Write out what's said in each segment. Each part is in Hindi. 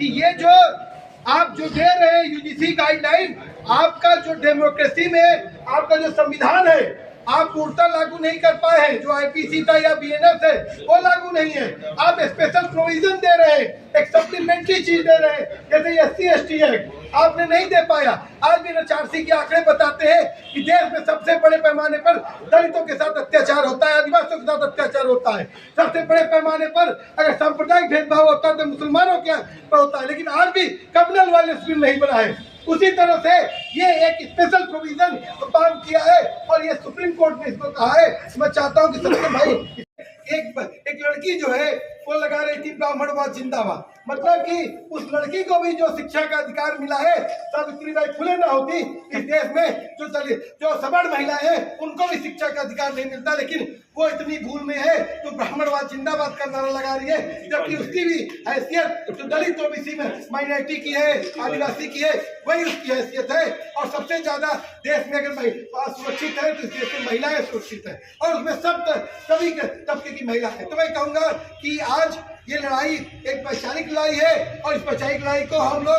कि ये जो आप जो दे रहे हैं यूजीसी गाइडलाइन, आपका जो डेमोक्रेसी में आपका जो संविधान है आप पूर्णतः लागू नहीं कर पाए हैं। जो आईपीसी था या बीएनएस है वो लागू नहीं है। आप स्पेशल प्रोविजन दे रहे हैं, एक सप्लीमेंट्री चीज दे रहे हैं, जैसे SC/ST एक्ट आपने नहीं दे पाया। आज भी एनएचआरसी के आंकड़े बताते हैं कि देश में सबसे बड़े पैमाने पर दलितों के साथ अत्याचार होता है, आदिवासियों के साथ अत्याचार होता है। सबसे बड़े पैमाने पर अगर सांप्रदायिक भेदभाव होता है तो मुसलमानों के पर होता है, लेकिन आज भी कम्युनल वायलेंस बिल नहीं बना है। उसी तरह से ये एक स्पेशल प्रोविजन काम किया है और ये सुप्रीम कोर्ट ने इसको कहा है। मैं चाहता हूँ कि सबसे भाई एक लड़की जो है वो लगा रही थी ब्राह्मणवाद जिंदाबाद, मतलब कि उस लड़की को भी जो शिक्षा का अधिकार मिला है, सावित्रीबाई फुले ना होती इस देश में जो सबड़ महिलाएं हैं उनको भी शिक्षा का अधिकार नहीं मिलता। लेकिन वो इतनी भूल में है तो ब्राह्मणवाद जिंदाबाद का नारा लगा रही है, जबकि उसकी भी हैसियत जो दलित ओबीसी में माइनॉरिटी की है, आदिवासी की है, वही उसकी हैसियत है। और सबसे ज्यादा देश में अगर सुरक्षित है तो इस देश में महिलाएं सुरक्षित है और उसमें सभी तबके की महिला है। तो मैं कहूँगा कि आज ये लड़ाई एक वैचारिक लड़ाई है और इस वैचारिक लड़ाई को हम लोग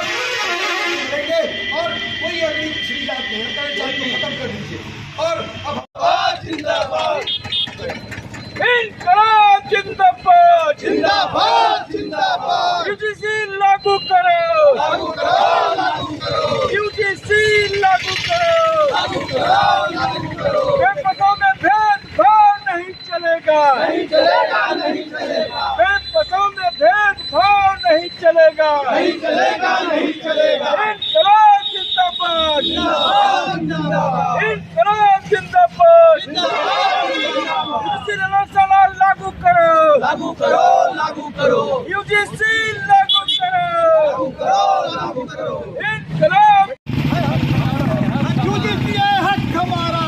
लेंगे और कोई अगली पिछड़ी बात नहीं है, खत्म कर दीजिए। और अब जिंदाबाद, इनकलाब जिंदाबाद, जिंदाबाद जिंदाबाद, यूजीसी लागू करो, लागू करो, लागू करो, यूजीसी लागू करो, लागू करो, लागू करो। बेपसों में भेदभाव नहीं चलेगा, नहीं चलेगा, नहीं चलेगा, बेपसों में भेदभाव नहीं चलेगा, नहीं चलेगा, नहीं चलेगा। इनकलाब जिंदाबाद, जिंदाबाद जिंदाबाद, इनकलाब जिंदाबाद, जिंदाबाद जिंदाबाद। यूजीसी लागू करो, लागू करो, लागू करो, यूजीसी लागू लागू करो, करो, लागू करो। इनकलाब यूजीसी है हक हमारा,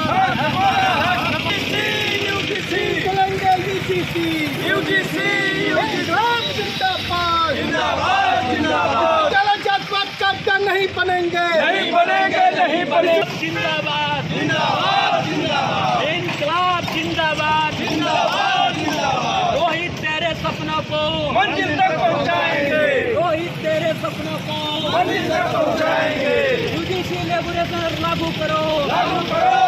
यूजीसी जिंदाबाद, जिंदाबाद, जिंदाबाद, चलो जात-पात का अड्डा नहीं बनेंगे, नहीं बनेंगे, नहीं बनेंगे। जिंदाबाद, जिंदाबाद जिंदाबाद, इनकलाब जिंदाबाद, जिंदाबाद जिंदाबाद। रोहित तेरे सपनों को मंजिल तक पहुंचाएंगे, रोहित तेरे सपनों को मंजिल तक पहुंचाएंगे। यूजीसी लेबोरेशन लागू करो, लागू करो,